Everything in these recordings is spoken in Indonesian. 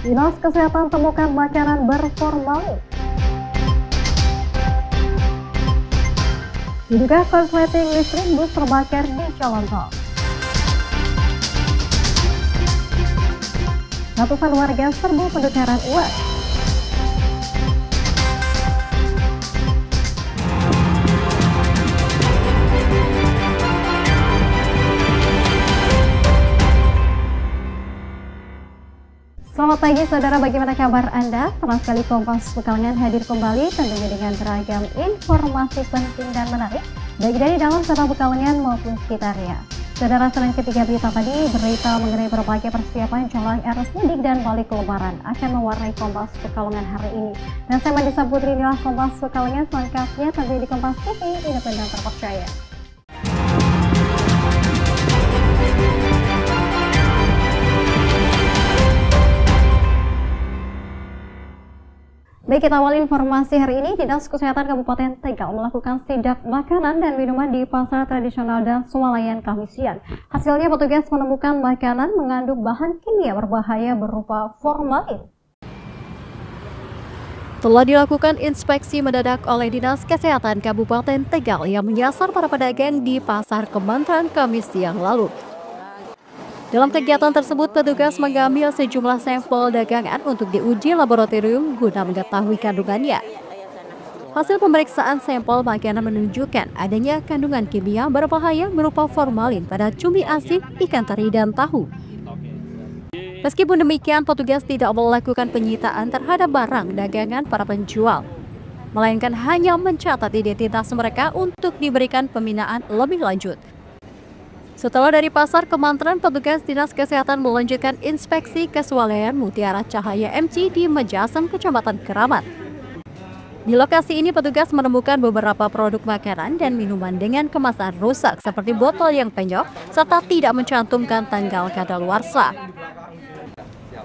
Dinas Kesehatan temukan makanan berformalin. Diduga korsleting listrik bus terbakar di jalan tol. Ratusan warga serbu penukaran uang. Selamat pagi saudara, bagaimana kabar Anda? Senang sekali Kompas Pekalongan hadir kembali tentunya dengan beragam informasi penting dan menarik baik dari dalam kota Pekalongan maupun sekitarnya. Saudara, selain ketiga berita tadi, berita mengenai berbagai persiapan jelang arus mudik dan balik lebaran akan mewarnai Kompas Pekalongan hari ini. Dan saya Mandisa Putri, inilah Kompas Pekalongan selengkapnya tentunya di Kompas TV, independen terpercaya. Baik, kita awal informasi hari ini. Dinas Kesehatan Kabupaten Tegal melakukan sidak makanan dan minuman di pasar tradisional dan swalayan Kamis siang. Hasilnya petugas menemukan makanan mengandung bahan kimia berbahaya berupa formalin. Telah dilakukan inspeksi mendadak oleh Dinas Kesehatan Kabupaten Tegal yang menyasar para pedagang di Pasar Kementerian Kamis siang lalu. Dalam kegiatan tersebut, petugas mengambil sejumlah sampel dagangan untuk diuji laboratorium guna mengetahui kandungannya. Hasil pemeriksaan sampel makanan menunjukkan adanya kandungan kimia berbahaya berupa formalin pada cumi asin, ikan teri, dan tahu. Meskipun demikian, petugas tidak melakukan penyitaan terhadap barang dagangan para penjual, melainkan hanya mencatat identitas mereka untuk diberikan pembinaan lebih lanjut. Setelah dari Pasar Kementerian, petugas Dinas Kesehatan melanjutkan inspeksi ke swalayan Mutiara Cahaya MC di Mejasem, Kecamatan Keramat. Di lokasi ini, petugas menemukan beberapa produk makanan dan minuman dengan kemasan rusak seperti botol yang penyok serta tidak mencantumkan tanggal kadaluarsa.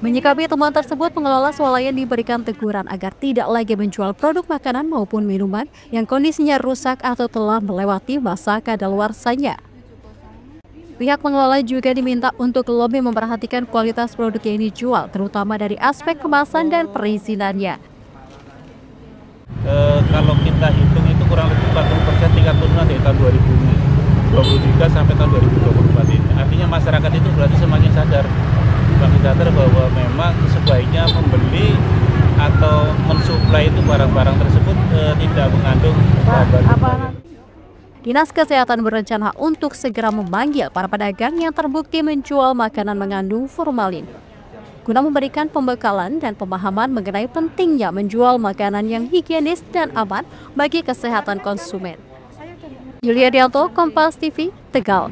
Menyikapi temuan tersebut, pengelola swalayan diberikan teguran agar tidak lagi menjual produk makanan maupun minuman yang kondisinya rusak atau telah melewati masa kadaluarsanya. Pihak pengelola juga diminta untuk lebih memperhatikan kualitas produk yang dijual, terutama dari aspek kemasan dan perizinannya. Kalau kita hitung itu kurang lebih 40% tingkat turunan dari tahun 2023 sampai tahun 2024 ini. Artinya masyarakat itu berarti semakin sadar bahwa memang sebaiknya membeli atau mensuplai itu barang-barang tersebut tidak mengandung bahan. Dinas Kesehatan berencana untuk segera memanggil para pedagang yang terbukti menjual makanan mengandung formalin, guna memberikan pembekalan dan pemahaman mengenai pentingnya menjual makanan yang higienis dan aman bagi kesehatan konsumen. Yulia Dianto, Kompas TV, Tegal.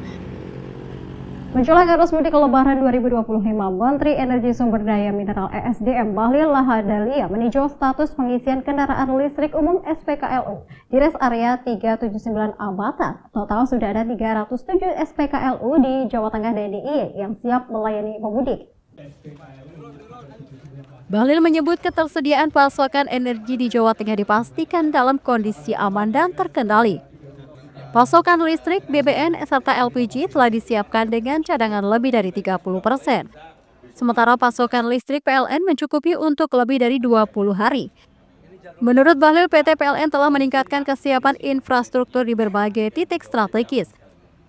Menjelang arus mudik Lebaran 2025, Menteri Energi Sumber Daya Mineral ESDM Bahlil Lahadalia meninjau status pengisian kendaraan listrik umum SPKLU di res area 379 Ambatan. Total sudah ada 307 SPKLU di Jawa Tengah dan DIY yang siap melayani pemudik. Bahlil menyebut ketersediaan pasokan energi di Jawa Tengah dipastikan dalam kondisi aman dan terkendali. Pasokan listrik, BBM, serta LPG telah disiapkan dengan cadangan lebih dari 30%. Sementara pasokan listrik PLN mencukupi untuk lebih dari 20 hari. Menurut Bahlil, PT PLN telah meningkatkan kesiapan infrastruktur di berbagai titik strategis.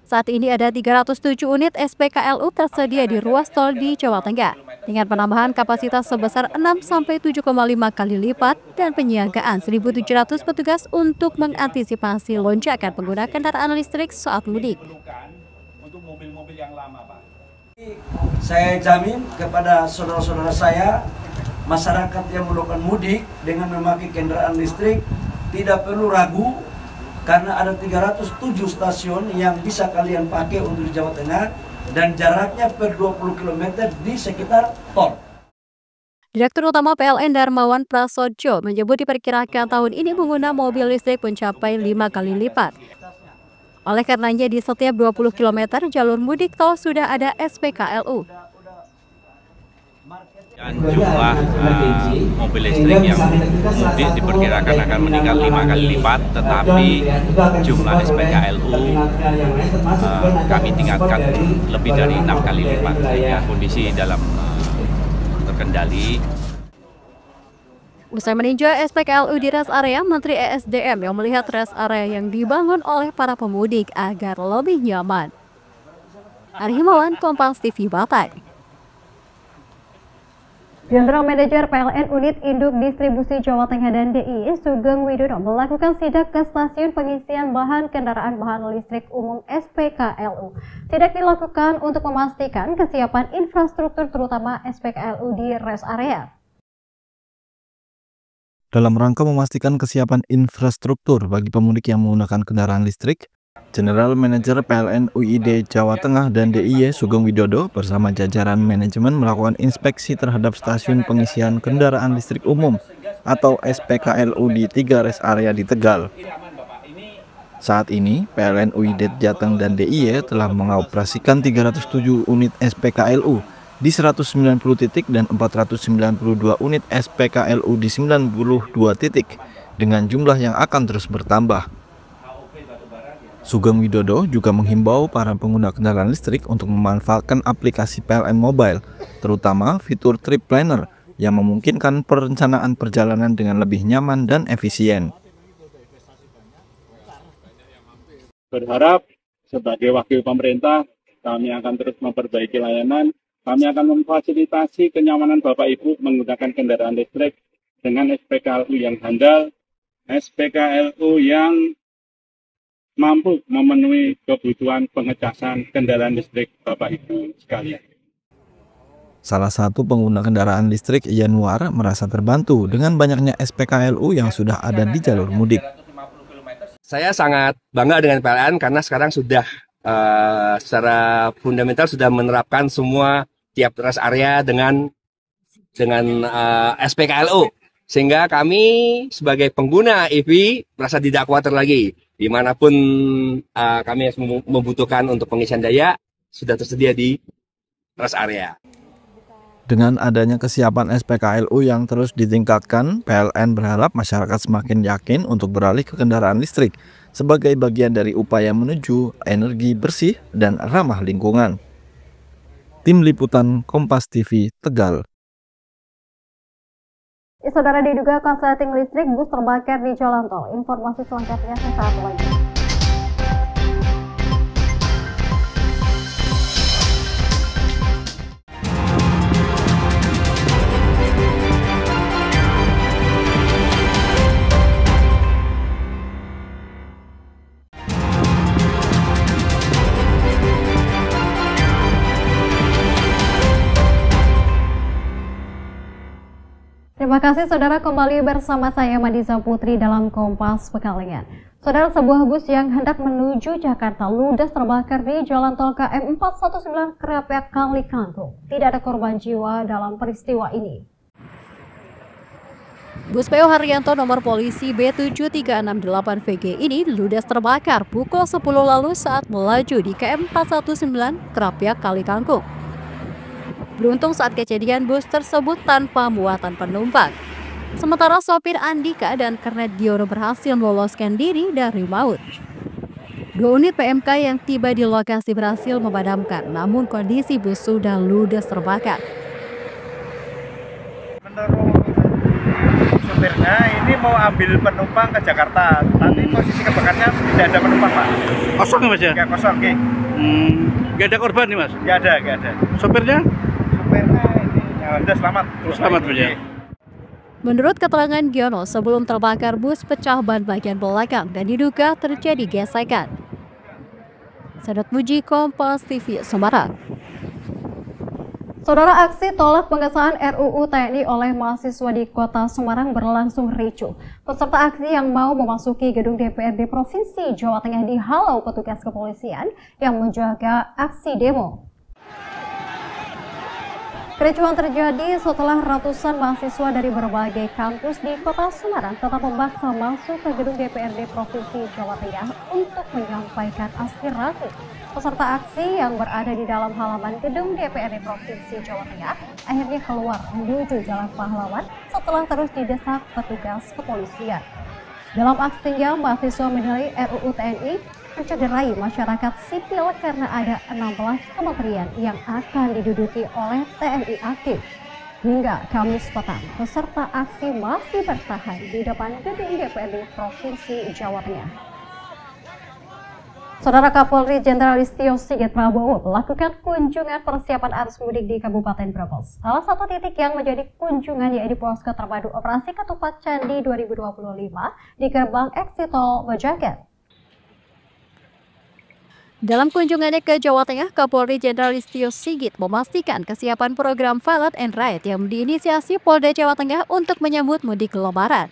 Saat ini ada 307 unit SPKLU tersedia di ruas tol di Jawa Tengah, dengan penambahan kapasitas sebesar 6-7,5 kali lipat dan penyiagaan 1.700 petugas untuk mengantisipasi lonjakan pengguna kendaraan listrik saat mudik. Saya jamin kepada saudara-saudara saya, masyarakat yang melakukan mudik dengan memakai kendaraan listrik tidak perlu ragu, karena ada 307 stasiun yang bisa kalian pakai untuk di Jawa Tengah dan jaraknya per 20 km di sekitar tol. Direktur Utama PLN Darmawan Prasojo menyebut diperkirakan tahun ini pengguna mobil listrik mencapai 5 kali lipat. Oleh karenanya di setiap 20 km jalur mudik tol sudah ada SPKLU. Jumlah mobil listrik yang mudik diperkirakan akan meningkat 5 kali lipat, tetapi jumlah SPKLU kami tingkatkan lebih dari 6 kali lipat, sehingga kondisi dalam terkendali. Usai meninjau SPKLU di rest area, Menteri ESDM yang melihat rest area yang dibangun oleh para pemudik agar lebih nyaman. Ari Himawan, Kompas TV, Batai. General Manager PLN Unit Induk Distribusi Jawa Tengah dan DIY Sugeng Widodo melakukan sidak ke stasiun pengisian bahan kendaraan bahan listrik umum SPKLU. Sidak dilakukan untuk memastikan kesiapan infrastruktur terutama SPKLU di rest area. Dalam rangka memastikan kesiapan infrastruktur bagi pemudik yang menggunakan kendaraan listrik, General Manager PLN UID Jawa Tengah dan DIY Sugeng Widodo bersama jajaran manajemen melakukan inspeksi terhadap stasiun pengisian kendaraan listrik umum atau SPKLU di 3 rest area di Tegal. Saat ini, PLN UID Jateng dan DIY telah mengoperasikan 307 unit SPKLU di 190 titik dan 492 unit SPKLU di 92 titik dengan jumlah yang akan terus bertambah. Sugeng Widodo juga menghimbau para pengguna kendaraan listrik untuk memanfaatkan aplikasi PLN Mobile, terutama fitur Trip Planner yang memungkinkan perencanaan perjalanan dengan lebih nyaman dan efisien. Berharap sebagai wakil pemerintah, kami akan terus memperbaiki layanan, kami akan memfasilitasi kenyamanan Bapak Ibu menggunakan kendaraan listrik dengan SPKLU yang handal, SPKLU yang mampu memenuhi kebutuhan pengecasan kendaraan listrik Bapak Ibu sekalian. Salah satu pengguna kendaraan listrik, Yanuar, merasa terbantu dengan banyaknya SPKLU yang sudah ada di jalur mudik. Saya sangat bangga dengan PLN karena sekarang sudah secara fundamental sudah menerapkan semua tiap rest area dengan SPKLU. Sehingga kami sebagai pengguna EV merasa tidak khawatir lagi. Dimanapun kami harus membutuhkan untuk pengisian daya, sudah tersedia di rest area. Dengan adanya kesiapan SPKLU yang terus ditingkatkan, PLN berharap masyarakat semakin yakin untuk beralih ke kendaraan listrik sebagai bagian dari upaya menuju energi bersih dan ramah lingkungan. Tim Liputan Kompas TV, Tegal. Saudara, diduga korsleting listrik bus terbakar di jalan tol. Informasi selengkapnya sesaat lagi. Terima kasih saudara, kembali bersama saya Madiza Putri dalam Kompas Pekalongan. Saudara, sebuah bus yang hendak menuju Jakarta ludes terbakar di Jalan Tol KM 419 Krapyak Kali Kangkung. Tidak ada korban jiwa dalam peristiwa ini. Bus PO Haryanto nomor polisi B7368VG ini ludes terbakar pukul 10 lalu saat melaju di KM 419 Krapyak Kali Kangkung. Beruntung saat kejadian bus tersebut tanpa muatan penumpang. Sementara sopir Andika dan Kernet Diono berhasil meloloskan diri dari maut. 2 unit PMK yang tiba di lokasi berhasil memadamkan, namun kondisi bus sudah ludes terbakar. Menurut sopirnya ini mau ambil penumpang ke Jakarta, tapi posisi kebakarnya tidak ada penumpang, Pak. Kosong Mas ya? Ya kosong, oke. Nggak ada korban nih Mas? Nggak ada. Sopirnya? Sopirnya ini sudah selamat. Selamat Mas ya? Menurut keterangan Giono, sebelum terbakar bus pecah ban bagian belakang dan diduga terjadi gesekan. Sadat Muji, Kompas TV, Semarang. Saudara, aksi tolak pengesahan RUU TNI oleh mahasiswa di Kota Semarang berlangsung ricuh. Peserta aksi yang mau memasuki gedung DPRD Provinsi Jawa Tengah dihalau petugas kepolisian yang menjaga aksi demo. Kericuhan terjadi setelah ratusan mahasiswa dari berbagai kampus di Kota Semarang tetap memaksa masuk ke gedung DPRD Provinsi Jawa Tengah untuk menyampaikan aspirasi. Peserta aksi yang berada di dalam halaman gedung DPRD Provinsi Jawa Tengah akhirnya keluar menuju Jalan Pahlawan setelah terus didesak petugas kepolisian. Dalam aksinya, mahasiswa menilai RUU TNI mencederai masyarakat sipil karena ada 16 kementerian yang akan diduduki oleh TNI aktif. Hingga Kamis petang, peserta aksi masih bertahan di depan gedung DPRD Provinsi Jawa Tengah. Saudara Kapolri Jenderal Listio Sigit Prabowo melakukan kunjungan persiapan arus mudik di Kabupaten Brebes. Salah satu titik yang menjadi kunjungan yaitu Posko Terpadu Operasi Ketupat Candi 2025 di gerbang eksit tol Bajakan. Dalam kunjungannya ke Jawa Tengah, Kapolri Jenderal Listio Sigit memastikan kesiapan program Valet and Ride yang diinisiasi Polda Jawa Tengah untuk menyambut mudik Lebaran.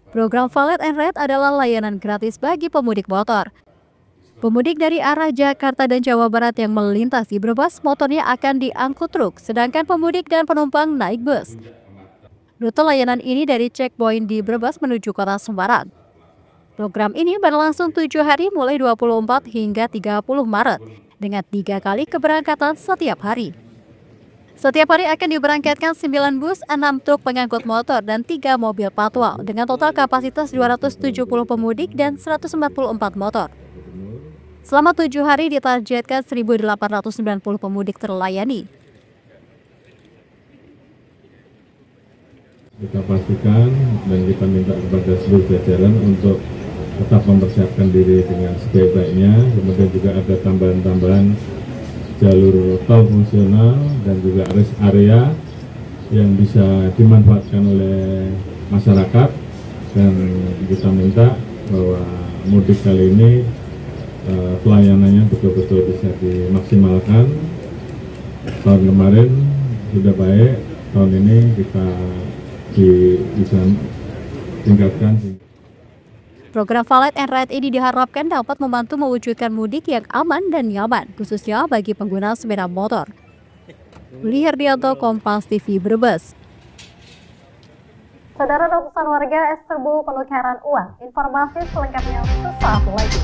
Program Valet and Ride adalah layanan gratis bagi pemudik motor. Pemudik dari arah Jakarta dan Jawa Barat yang melintasi Brebes, motornya akan diangkut truk, sedangkan pemudik dan penumpang naik bus. Rute layanan ini dari checkpoint di Brebes menuju kota Semarang. Program ini berlangsung 7 hari mulai 24 hingga 30 Maret dengan 3 kali keberangkatan setiap hari. Setiap hari akan diberangkatkan 9 bus, 6 truk pengangkut motor, dan 3 mobil patwal dengan total kapasitas 270 pemudik dan 144 motor. Selama 7 hari ditargetkan 1.890 pemudik terlayani. Kita pastikan dan kita minta kepada seluruh jajaran untuk tetap mempersiapkan diri dengan sebaik-baiknya. Kemudian juga ada tambahan-tambahan jalur tol fungsional dan juga rest area yang bisa dimanfaatkan oleh masyarakat, dan kita minta bahwa mudik kali ini pelayanannya betul-betul bisa dimaksimalkan. Tahun kemarin sudah baik, tahun ini kita bisa tingkatkan. Program Valet and Ride ini diharapkan dapat membantu mewujudkan mudik yang aman dan nyaman, khususnya bagi pengguna sepeda motor. Willy Herdianto, Kompas TV, Brebes. Saudara, ratusan warga serbu penukaran uang. Informasi selengkapnya sesaat lagi.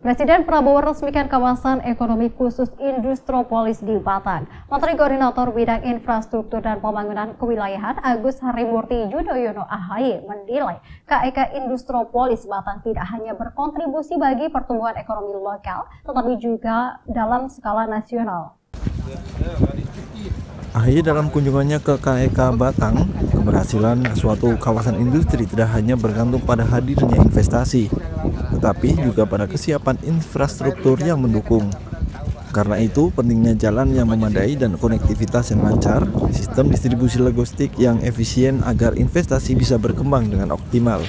Presiden Prabowo resmikan kawasan ekonomi khusus Industropolis di Batang. Menteri Koordinator Bidang Infrastruktur dan Pembangunan Kewilayahan Agus Harimurti Yudhoyono AHY menilai KEK Industropolis Batang tidak hanya berkontribusi bagi pertumbuhan ekonomi lokal, tetapi juga dalam skala nasional. AHY dalam kunjungannya ke KEK Batang, keberhasilan suatu kawasan industri tidak hanya bergantung pada hadirnya investasi, tetapi juga pada kesiapan infrastruktur yang mendukung. Karena itu, pentingnya jalan yang memadai dan konektivitas yang lancar, sistem distribusi logistik yang efisien agar investasi bisa berkembang dengan optimal.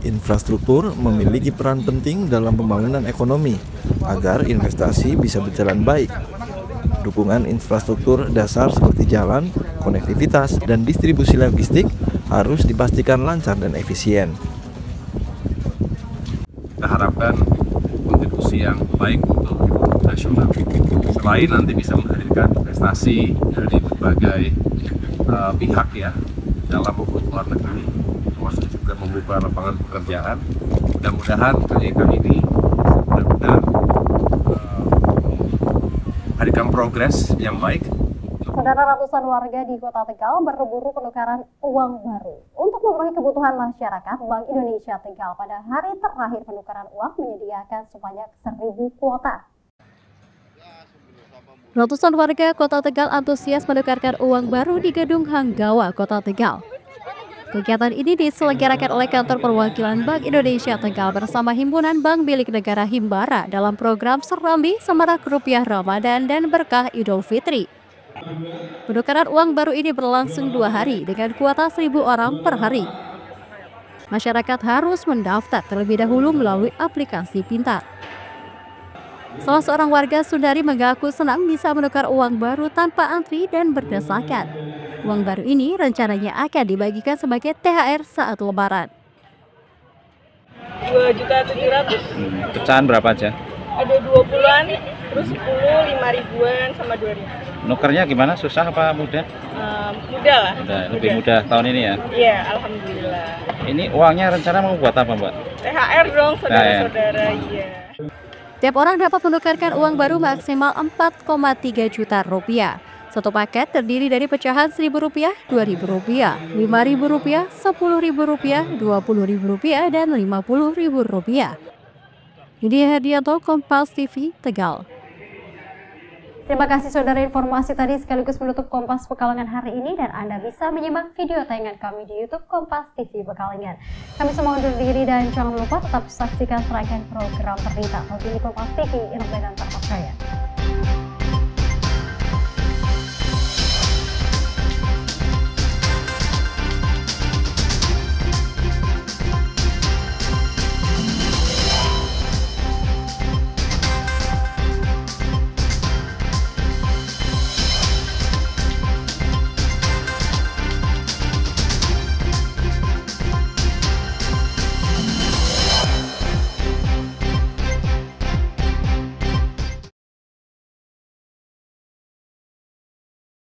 Infrastruktur memiliki peran penting dalam pembangunan ekonomi agar investasi bisa berjalan baik. Dukungan infrastruktur dasar seperti jalan, konektivitas, dan distribusi logistik harus dipastikan lancar dan efisien. Kita harapkan kontribusi yang baik untuk nasional. Selain nanti bisa menghadirkan investasi dari berbagai pihak ya, dalam maupun luar negeri, termasuk juga membuka lapangan pekerjaan. Mudah-mudahan KEK ini benar-benar hadirkan progres yang baik. Saudara, ratusan warga di Kota Tegal berburu penukaran uang baru. Untuk memenuhi kebutuhan masyarakat, Bank Indonesia Tegal pada hari terakhir penukaran uang menyediakan sebanyak 1.000 kuota. Ratusan warga Kota Tegal antusias menukarkan uang baru di Gedung Hanggawa, Kota Tegal. Kegiatan ini diselenggarakan oleh Kantor Perwakilan Bank Indonesia Tegal bersama Himpunan Bank Milik Negara Himbara dalam program Serambi Semarak Rupiah Ramadan dan Berkah Idul Fitri. Penukaran uang baru ini berlangsung 2 hari dengan kuota 1.000 orang per hari. Masyarakat harus mendaftar terlebih dahulu melalui aplikasi pintar. Salah seorang warga Sundari mengaku senang bisa menukar uang baru tanpa antri dan berdesakan. Uang baru ini rencananya akan dibagikan sebagai THR saat Lebaran. 2.700.000. Pecahan berapa aja? Ada 20-an, terus 10, 5 ribuan, sama 2 ribu. Nukernya gimana? Susah apa mudah? Mudah lah. Lebih mudah tahun ini ya? Iya, alhamdulillah. Ini uangnya rencana mau buat apa, Mbak? THR dong, saudara-saudara. Iya. Tiap orang dapat menukarkan uang baru maksimal 4,3 juta rupiah. Satu paket terdiri dari pecahan Rp1.000, Rp2.000, Rp5.000, Rp10.000, Rp20.000, dan Rp50.000. Ini Hadianto, Kompas TV, Tegal. Terima kasih saudara, informasi tadi sekaligus menutup Kompas Pekalongan hari ini, dan Anda bisa menyimak video tayangan kami di YouTube Kompas TV Pekalongan. Kami semua undur diri dan jangan lupa tetap saksikan serangkaian program berita di Kompas TV, independen terpercaya.